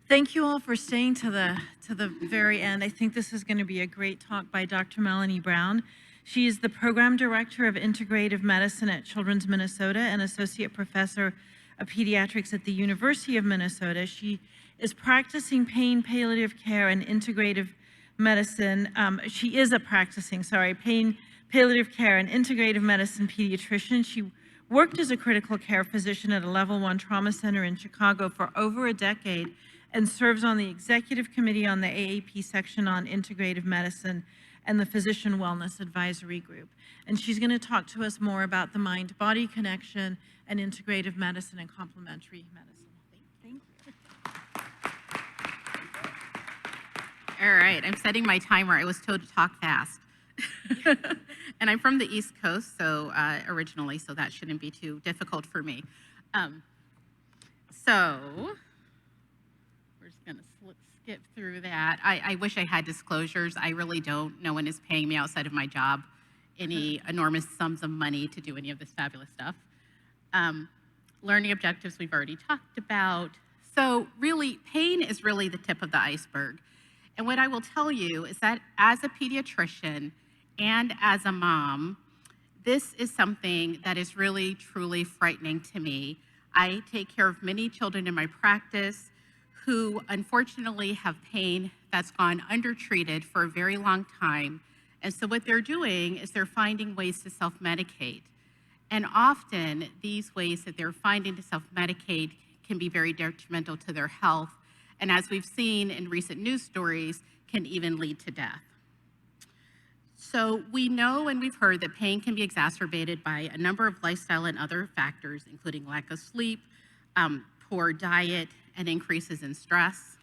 Thank you all for staying to the very end. I think this is going to be a great talk by Dr. Melanie Brown. She is the Program Director of Integrative Medicine at Children's Minnesota and Associate Professor of Pediatrics at the University of Minnesota. She is practicing pain palliative care and integrative medicine. She is a practicing, pain palliative care and integrative medicine pediatrician. She worked as a critical care physician at a level 1 trauma center in Chicago for over a decade and serves on the executive committee on the AAP section on integrative medicine and the Physician Wellness Advisory Group. And she's going to talk to us more about the mind-body connection and integrative medicine and complementary medicine. Thank you. All right, I'm setting my timer. I was told to talk fast. And I'm from the East Coast, originally, so that shouldn't be too difficult for me. So we're just going to skip through that. I wish I had disclosures. I really don't. No one is paying me outside of my job any enormous sums of money to do any of this fabulous stuff. Learning objectives we've already talked about. So really, pain is really the tip of the iceberg. And what I will tell you is that as a pediatrician and as a mom, this is something that is really, truly frightening to me. I take care of many children in my practice who unfortunately have pain that's gone undertreated for a very long time. And so what they're doing is they're finding ways to self-medicate. And often these ways that they're finding to self-medicate can be very detrimental to their health. And as we've seen in recent news stories, can even lead to death. So we know and we've heard that pain can be exacerbated by a number of lifestyle and other factors, including lack of sleep, poor diet, and increases in stress.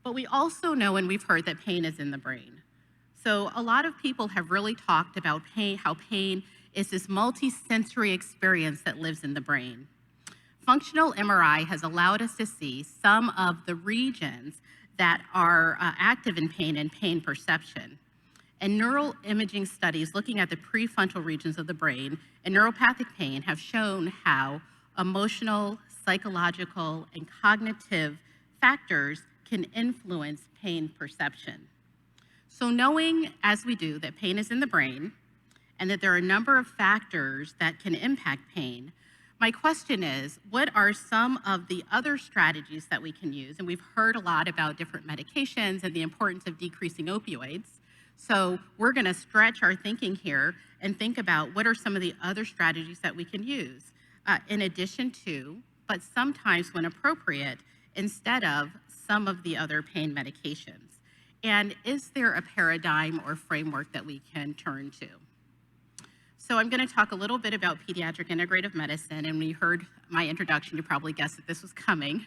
But we also know and we've heard that pain is in the brain. So a lot of people have really talked about pain, how pain is this multi-sensory experience that lives in the brain. Functional MRI has allowed us to see some of the regions that are active in pain and pain perception. And neural imaging studies looking at the prefrontal regions of the brain and neuropathic pain have shown how emotional, psychological, and cognitive factors can influence pain perception. So knowing, as we do, that pain is in the brain and that there are a number of factors that can impact pain, my question is, what are some of the other strategies that we can use? And we've heard a lot about different medications and the importance of decreasing opioids. So we're going to stretch our thinking here and think about what are some of the other strategies that we can use in addition to, but sometimes when appropriate, instead of some of the other pain medications. And is there a paradigm or framework that we can turn to? So I'm going to talk a little bit about pediatric integrative medicine, and when you heard my introduction, you probably guessed that this was coming.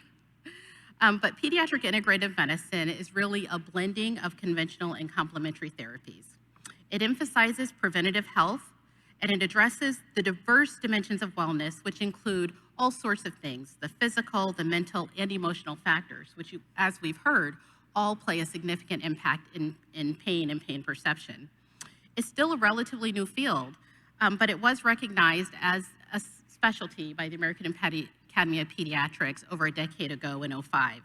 But pediatric integrative medicine is really a blending of conventional and complementary therapies. It emphasizes preventative health, and it addresses the diverse dimensions of wellness, which include all sorts of things, the physical, the mental, and emotional factors, which, as we've heard, all play a significant impact in pain and pain perception. It's still a relatively new field, but it was recognized as a specialty by the American Academy of Pediatrics over a decade ago in 2005.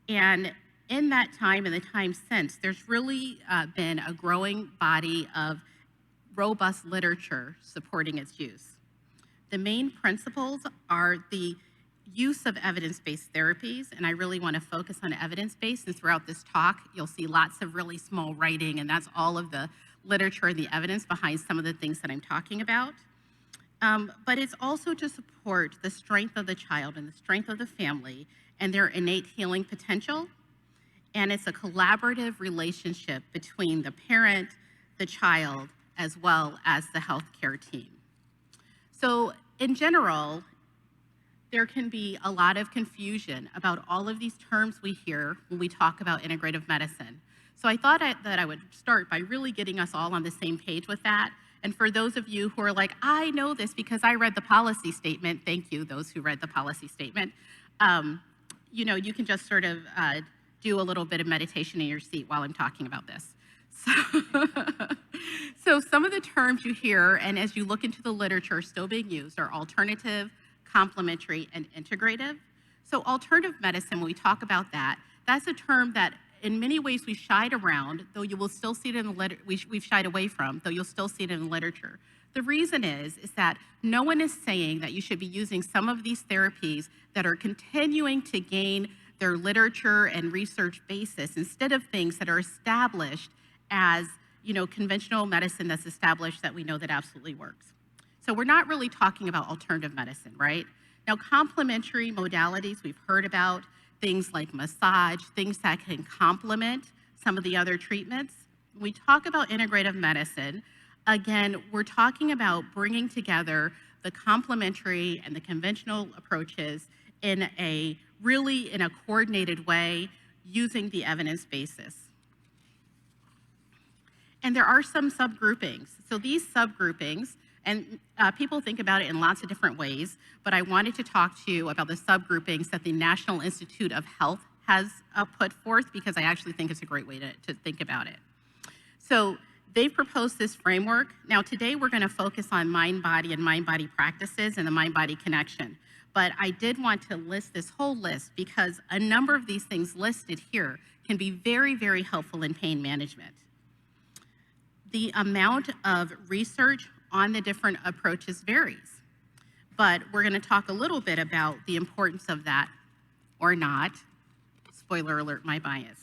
And in that time and the time since, there's really been a growing body of robust literature supporting its use. The main principles are the use of evidence-based therapies, and I really want to focus on evidence-based, and throughout this talk, you'll see lots of really small writing, and that's all of the literature and the evidence behind some of the things that I'm talking about. But it's also to support the strength of the child and the strength of the family and their innate healing potential. And it's a collaborative relationship between the parent, the child, as well as the healthcare team. So in general, there can be a lot of confusion about all of these terms we hear when we talk about integrative medicine. So I thought that I would start by really getting us all on the same page with that. And for those of you who are like, I know this because I read the policy statement, thank you, those who read the policy statement. You know, you can just sort of do a little bit of meditation in your seat while I'm talking about this. So some of the terms you hear, and as you look into the literature still being used, are alternative, complementary, and integrative. So alternative medicine, when we talk about that, that's a term that in many ways we shied around, though you will still see it in the we've shied away from, though you'll still see it in the literature. The reason is that no one is saying that you should be using some of these therapies that are continuing to gain their literature and research basis instead of things that are established as, conventional medicine that's established that we know that absolutely works. So we're not really talking about alternative medicine, right? Now, complementary modalities we've heard about, things like massage, things that can complement some of the other treatments. When we talk about integrative medicine, again, we're talking about bringing together the complementary and the conventional approaches in a coordinated way using the evidence basis. And there are some subgroupings. So these subgroupings, and people think about it in lots of different ways, but I wanted to talk to you about the subgroupings that the National Institute of Health has put forth because I actually think it's a great way to think about it. So they've proposed this framework. Now today we're gonna focus on mind-body and mind-body practices and the mind-body connection. But I did want to list this whole list because a number of these things listed here can be very, very helpful in pain management. The amount of research on the different approaches varies, but we're going to talk a little bit about the importance of that or not. Spoiler alert, my bias.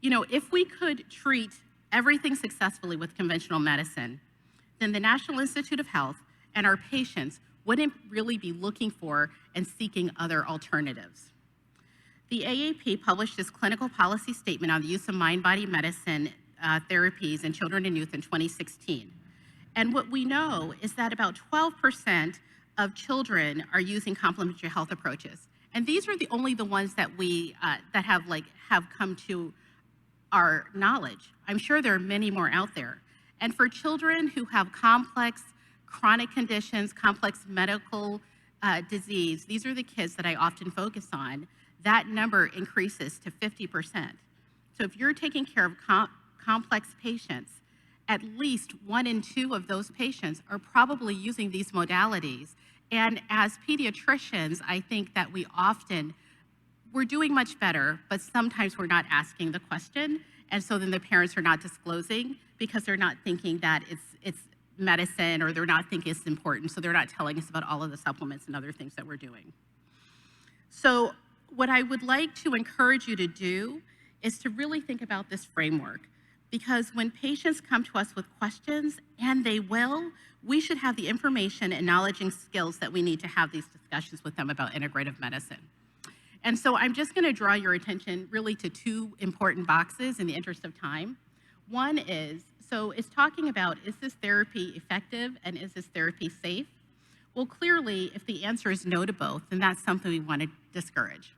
If we could treat everything successfully with conventional medicine, then the National Institute of Health and our patients wouldn't really be looking for and seeking other alternatives. The AAP published its clinical policy statement on the use of mind-body medicine therapies in children and youth in 2016. And what we know is that about 12% of children are using complementary health approaches. And these are only the ones that we that have come to our knowledge. I'm sure there are many more out there. And for children who have complex chronic conditions, complex medical disease, these are the kids that I often focus on. That number increases to 50%. So if you're taking care of complex patients, at least 1 in 2 of those patients are probably using these modalities. And as pediatricians, I think that we're doing much better, but sometimes we're not asking the question. And so then the parents are not disclosing because they're not thinking that it's medicine or they're not thinking it's important. So they're not telling us about all of the supplements and other things that we're doing. So what I would like to encourage you to do is to really think about this framework, because when patients come to us with questions, and they will, we should have the information and knowledge and skills that we need to have these discussions with them about integrative medicine. And so I'm just gonna draw your attention really to 2 important boxes in the interest of time. One is, so it's talking about, is this therapy effective and is this therapy safe? Well, clearly, if the answer is no to both, then that's something we want to discourage.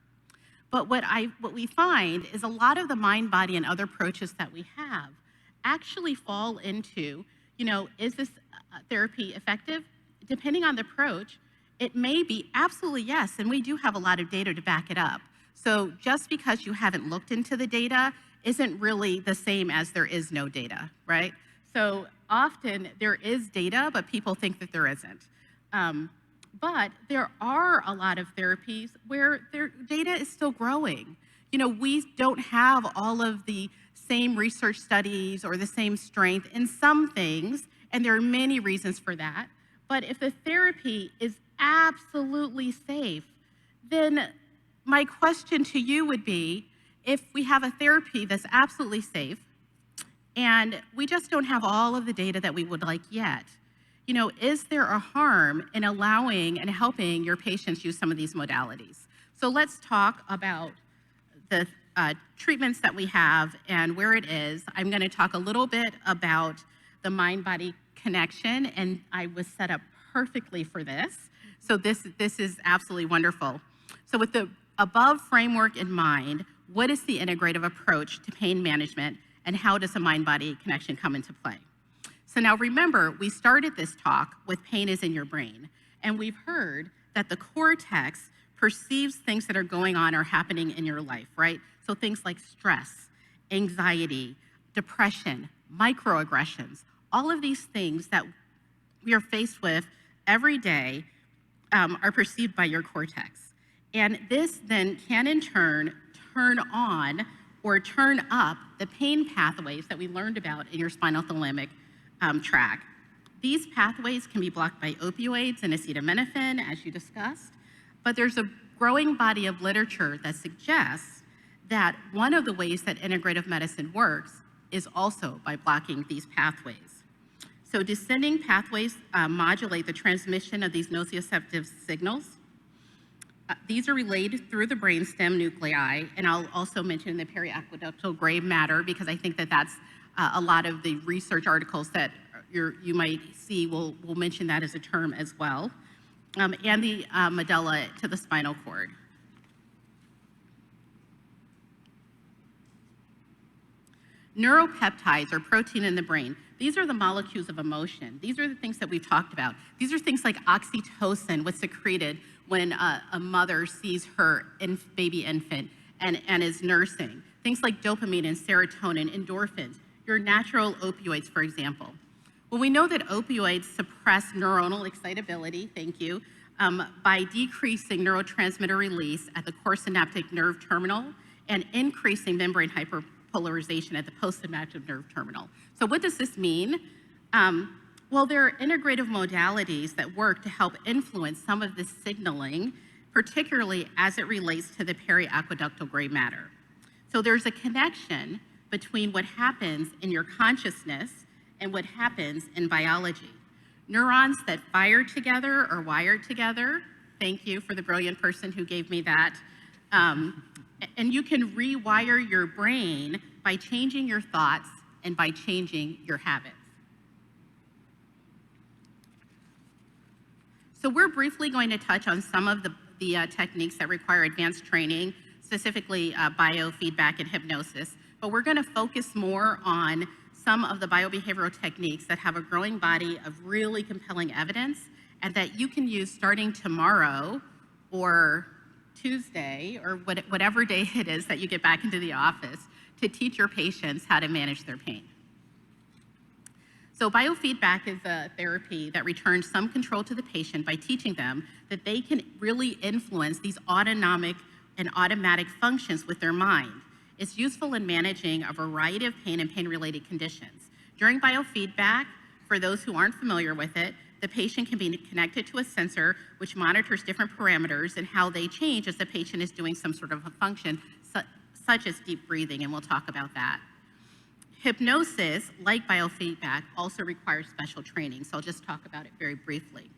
But what we find is a lot of the mind, body, and other approaches that we have actually fall into, is this therapy effective? Depending on the approach, it may be absolutely yes, and we do have a lot of data to back it up. So just because you haven't looked into the data isn't really the same as there is no data, right? So often there is data, but people think that there isn't. But there are a lot of therapies where their data is still growing. We don't have all of the same research studies or the same strength in some things, and there are many reasons for that. But if the therapy is absolutely safe, then my question to you would be, if we have a therapy that's absolutely safe, and we just don't have all of the data that we would like yet, is there a harm in allowing and helping your patients use some of these modalities? So let's talk about the treatments that we have and where it is. I'm going to talk a little bit about the mind-body connection, and I was set up perfectly for this. So this is absolutely wonderful. So with the above framework in mind, what is the integrative approach to pain management, and how does a mind-body connection come into play? So now remember, we started this talk with pain is in your brain, and we've heard that the cortex perceives things that are going on or happening in your life, right? So things like stress, anxiety, depression, microaggressions, all of these things that we are faced with every day are perceived by your cortex. And this then can in turn turn on or turn up the pain pathways that we learned about in your spinal thalamic tract. These pathways can be blocked by opioids and acetaminophen, as you discussed, but there's a growing body of literature that suggests that one of the ways that integrative medicine works is also by blocking these pathways. So descending pathways modulate the transmission of these nociceptive signals. These are relayed through the brainstem nuclei, and I'll also mention the periaqueductal gray matter because I think that that's a lot of the research articles that you might see will mention that as a term as well, and the medulla to the spinal cord. Neuropeptides are protein in the brain. These are the molecules of emotion. These are the things that we've talked about. These are things like oxytocin, what's secreted when a mother sees her baby infant and is nursing. Things like dopamine and serotonin, endorphins, your natural opioids, for example. Well, we know that opioids suppress neuronal excitability, thank you, by decreasing neurotransmitter release at the core synaptic nerve terminal and increasing membrane hyperpolarization at the postsynaptic nerve terminal. So what does this mean? Well, there are integrative modalities that work to help influence some of this signaling, particularly as it relates to the periaqueductal gray matter. So there's a connection between what happens in your consciousness and what happens in biology. Neurons that fire together are wired together. Thank you for the brilliant person who gave me that. And you can rewire your brain by changing your thoughts and by changing your habits. So we're briefly going to touch on some of the techniques that require advanced training, specifically biofeedback and hypnosis, but we're going to focus more on some of the biobehavioral techniques that have a growing body of really compelling evidence and that you can use starting tomorrow or Tuesday or whatever day it is that you get back into the office to teach your patients how to manage their pain. So biofeedback is a therapy that returns some control to the patient by teaching them that they can really influence these autonomic and automatic functions with their mind. It's useful in managing a variety of pain and pain-related conditions. During biofeedback, for those who aren't familiar with it, the patient can be connected to a sensor which monitors different parameters and how they change as the patient is doing some sort of a function, such as deep breathing, and we'll talk about that. Hypnosis, like biofeedback, also requires special training, so I'll just talk about it very briefly.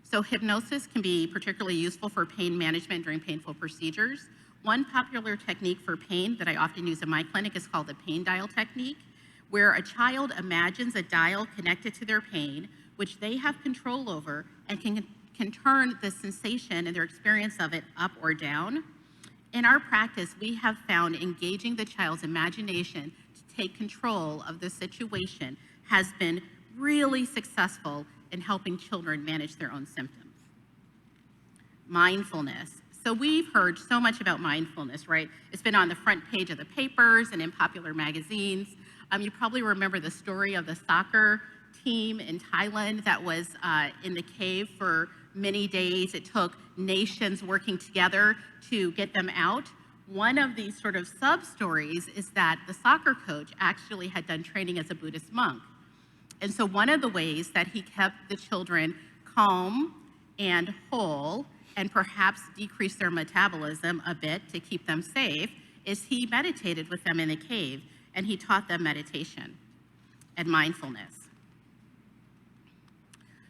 So hypnosis can be particularly useful for pain management during painful procedures. One popular technique for pain that I often use in my clinic is called the pain dial technique, where a child imagines a dial connected to their pain, which they have control over and can turn the sensation and their experience of it up or down. In our practice, we have found engaging the child's imagination to take control of the situation has been really successful in helping children manage their own symptoms. Mindfulness. So we've heard so much about mindfulness, right? It's been on the front page of the papers and in popular magazines. You probably remember the story of the soccer team in Thailand that was in the cave for many days. It took nations working together to get them out. One of these sort of sub-stories is that the soccer coach actually had done training as a Buddhist monk. And so one of the ways that he kept the children calm and whole and perhaps decreased their metabolism a bit to keep them safe is he meditated with them in the cave and he taught them meditation and mindfulness.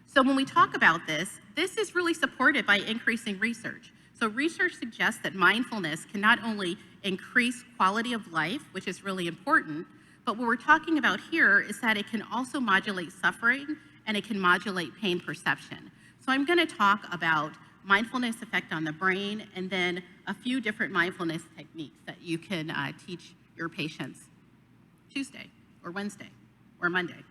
So when we talk about this, this is really supported by increasing research. So research suggests that mindfulness can not only increase quality of life, which is really important, but what we're talking about here is that it can also modulate suffering and it can modulate pain perception. So I'm going to talk about mindfulness effect on the brain and then a few different mindfulness techniques that you can teach your patients Tuesday or Wednesday or Monday.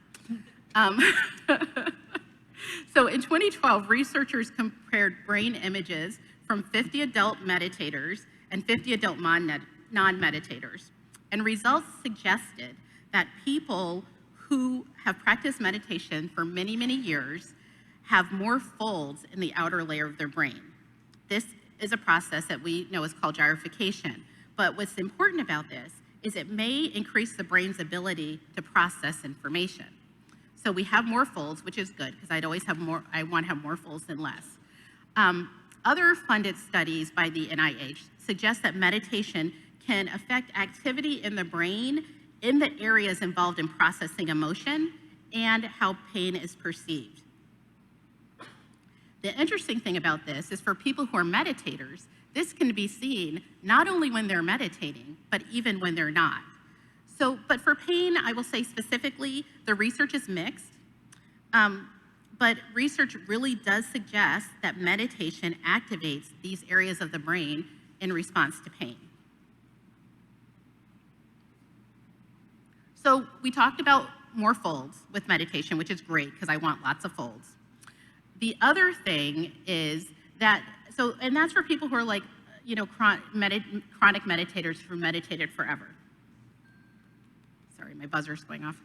So in 2012, researchers compared brain images from 50 adult meditators and 50 adult non-meditators. And results suggested that people who have practiced meditation for many, many years have more folds in the outer layer of their brain. This is a process that we know is called gyrification. But what's important about this is it may increase the brain's ability to process information. So we have more folds, which is good, because I want to have more folds than less. Other funded studies by the NIH suggest that meditation can affect activity in the brain in the areas involved in processing emotion and how pain is perceived. The interesting thing about this is for people who are meditators, this can be seen not only when they're meditating, but even when they're not. But for pain, I will say specifically, the research is mixed. But research really does suggest that meditation activates these areas of the brain in response to pain. So we talked about more folds with meditation, which is great because I want lots of folds. The other thing is that, and that's for people who are like, chronic meditators who meditated forever. Sorry, my buzzer's going off.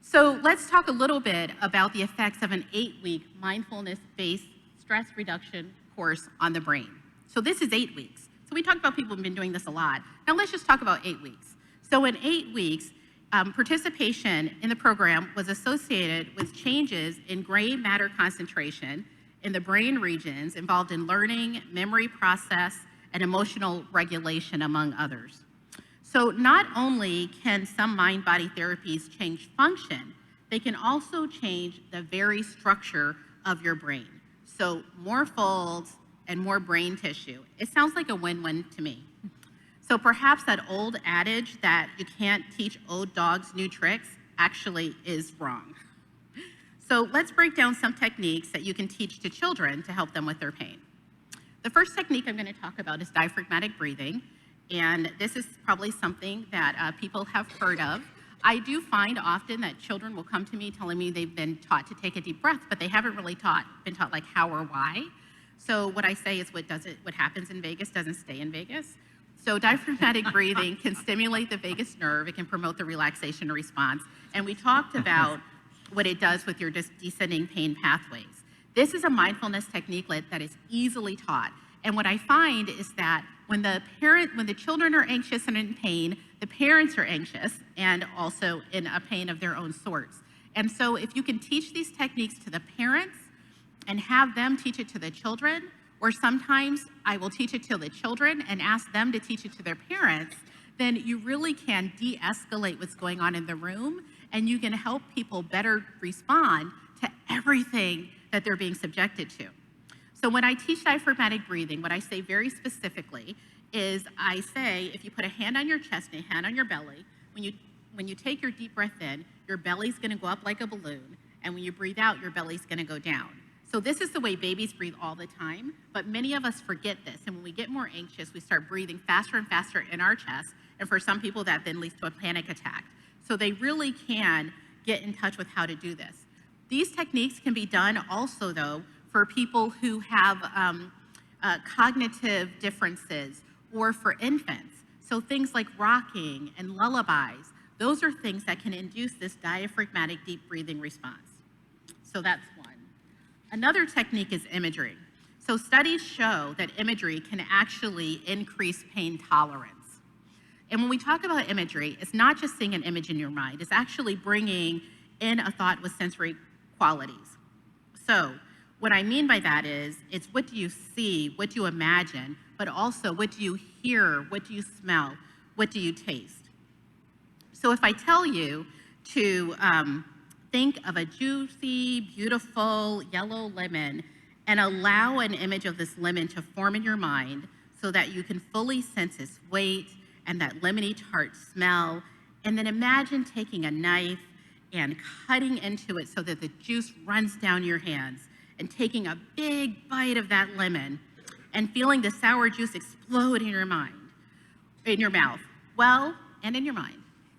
So let's talk a little bit about the effects of an 8-week mindfulness-based stress reduction course on the brain. So this is 8 weeks. So we talked about people who've been doing this a lot. Now let's just talk about 8 weeks. So in 8 weeks, participation in the program was associated with changes in gray matter concentration in the brain regions involved in learning, memory process, and emotional regulation, among others. So not only can some mind-body therapies change function, they can also change the very structure of your brain. So more folds and more brain tissue. It sounds like a win-win to me. So perhaps that old adage that you can't teach old dogs new tricks actually is wrong. So let's break down some techniques that you can teach to children to help them with their pain. The first technique I'm going to talk about is diaphragmatic breathing. And this is probably something that people have heard of. I do find often that children will come to me telling me they've been taught to take a deep breath, but they haven't really been taught like how or why. So what I say is what happens in Vegas doesn't stay in Vegas. So diaphragmatic breathing can stimulate the vagus nerve. It can promote the relaxation response. And we talked about what it does with your descending pain pathways. This is a mindfulness technique that is easily taught. And what I find is that when the children are anxious and in pain, the parents are anxious and also in a pain of their own sorts. And so if you can teach these techniques to the parents and have them teach it to the children, or sometimes I will teach it to the children and ask them to teach it to their parents, then you really can de-escalate what's going on in the room, and you can help people better respond to everything that they're being subjected to. So when I teach diaphragmatic breathing, what I say very specifically is I say, if you put a hand on your chest and a hand on your belly, when you take your deep breath in, your belly's gonna go up like a balloon, and when you breathe out, your belly's gonna go down. So this is the way babies breathe all the time, but many of us forget this, and when we get more anxious, we start breathing faster and faster in our chest, and for some people that then leads to a panic attack. So they really can get in touch with how to do this. These techniques can be done also, though, for people who have cognitive differences or for infants. So things like rocking and lullabies, those are things that can induce this diaphragmatic deep breathing response. So that's one. Another technique is imagery. So studies show that imagery can actually increase pain tolerance. And when we talk about imagery, it's not just seeing an image in your mind, it's actually bringing in a thought with sensory qualities. So what I mean by that is, it's what do you see, what do you imagine, but also what do you hear, what do you smell, what do you taste? So if I tell you to think of a juicy, beautiful yellow lemon and allow an image of this lemon to form in your mind so that you can fully sense its weight and that lemony tart smell, and then imagine taking a knife and cutting into it so that the juice runs down your hands, and taking a big bite of that lemon and feeling the sour juice explode in your mind, in your mouth, well, and in your mind.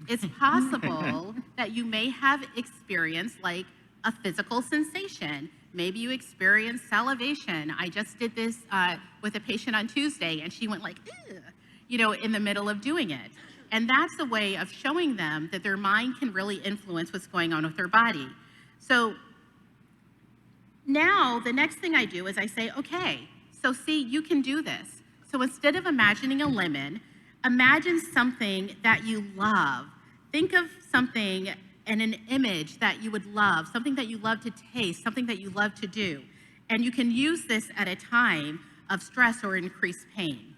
It's possible that you may have experienced like a physical sensation. Maybe you experienced salivation. I just did this with a patient on Tuesday, and she went like, ugh, in the middle of doing it. And that's a way of showing them that their mind can really influence what's going on with their body. So Now, the next thing I do is I say, okay, so see, you can do this. So instead of imagining a lemon, imagine something that you love. Think of something and an image that you would love, something that you love to taste, something that you love to do. And you can use this at a time of stress or increased pain.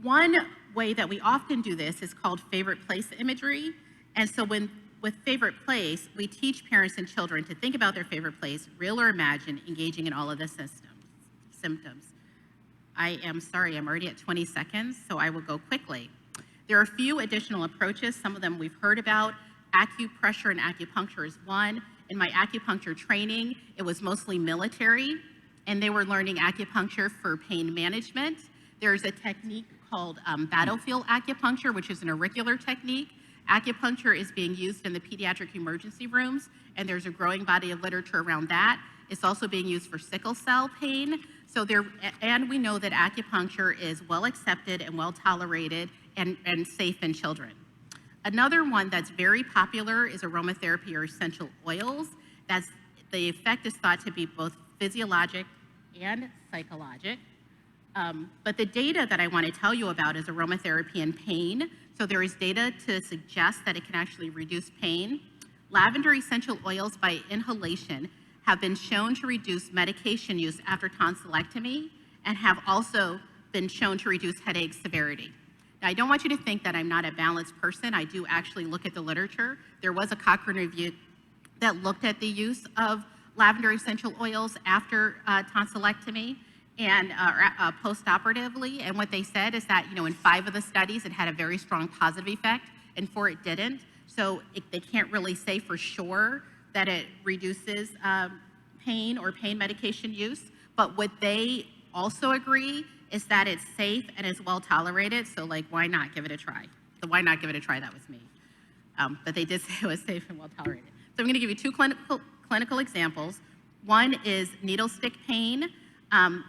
One way that we often do this is called favorite place imagery. And so with favorite place, we teach parents and children to think about their favorite place, real or imagine, engaging in all of the symptoms. I am sorry, I'm already at 20 seconds, so I will go quickly. There are a few additional approaches. Some of them we've heard about. Acupressure and acupuncture is one. In my acupuncture training, it was mostly military, and they were learning acupuncture for pain management. There's a technique called battlefield acupuncture, which is an auricular technique. Acupuncture is being used in the pediatric emergency rooms, and there's a growing body of literature around that. It's also being used for sickle cell pain. And we know that acupuncture is well accepted and well tolerated and safe in children. Another one that's very popular is aromatherapy or essential oils. The effect is thought to be both physiologic and psychologic. But the data that I want to tell you about is aromatherapy and pain. So there is data to suggest that it can actually reduce pain. Lavender essential oils by inhalation have been shown to reduce medication use after tonsillectomy and have also been shown to reduce headache severity. Now, I don't want you to think that I'm not a balanced person. I do actually look at the literature. There was a Cochrane review that looked at the use of lavender essential oils after tonsillectomy and post-operatively, and what they said is that, in 5 of the studies, it had a very strong positive effect, and 4 it didn't. So they can't really say for sure that it reduces pain or pain medication use, but what they also agree is that it's safe and it's well tolerated, so why not give it a try? The why not give it a try, that was me. But they did say it was safe and well tolerated. So I'm gonna give you 2 clinical examples. One is needle stick pain.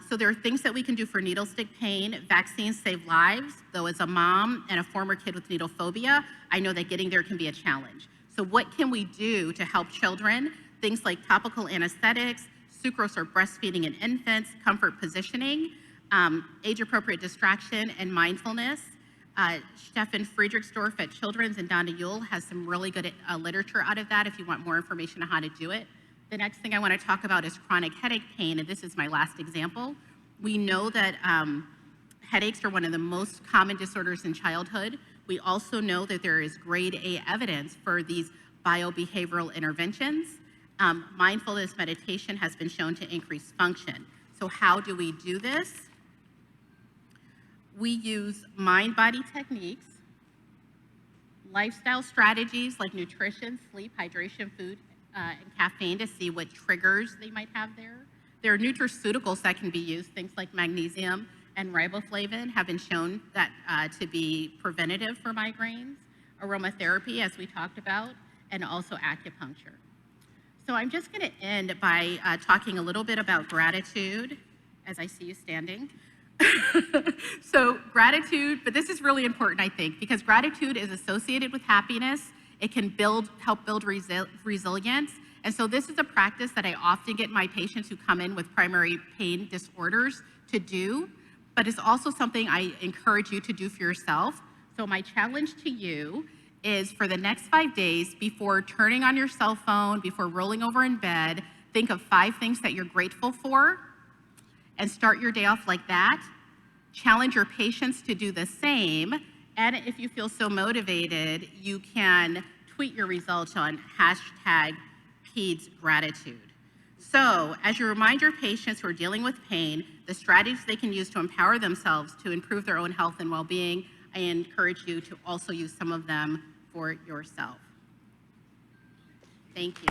So there are things that we can do for needle stick pain. Vaccines save lives, though as a mom and a former kid with needle phobia, I know that getting there can be a challenge. So what can we do to help children? Things like topical anesthetics, sucrose or breastfeeding in infants, comfort positioning, age-appropriate distraction, and mindfulness. Stefan Friedrichsdorf at Children's and Donna Yule has some really good literature out of that if you want more information on how to do it. The next thing I want to talk about is chronic headache pain, and this is my last example. We know that headaches are one of the most common disorders in childhood. We also know that there is grade A evidence for these biobehavioral interventions. Mindfulness meditation has been shown to increase function. So how do we do this? We use mind-body techniques, lifestyle strategies like nutrition, sleep, hydration, food, and caffeine to see what triggers they might have there. There are nutraceuticals that can be used, things like magnesium and riboflavin have been shown that to be preventative for migraines, aromatherapy, as we talked about, and also acupuncture. So I'm just going to end by talking a little bit about gratitude, as I see you standing. So gratitude, but this is really important, I think, because gratitude is associated with happiness. It can help build resilience. And so this is a practice that I often get my patients who come in with primary pain disorders to do, but it's also something I encourage you to do for yourself. So my challenge to you is for the next 5 days, before turning on your cell phone, before rolling over in bed, think of 5 things that you're grateful for and start your day off like that. Challenge your patients to do the same. And if you feel so motivated, you can tweet your results on #PedsGratitude. So as you remind your patients who are dealing with pain, the strategies they can use to empower themselves to improve their own health and well-being, I encourage you to also use some of them for yourself. Thank you.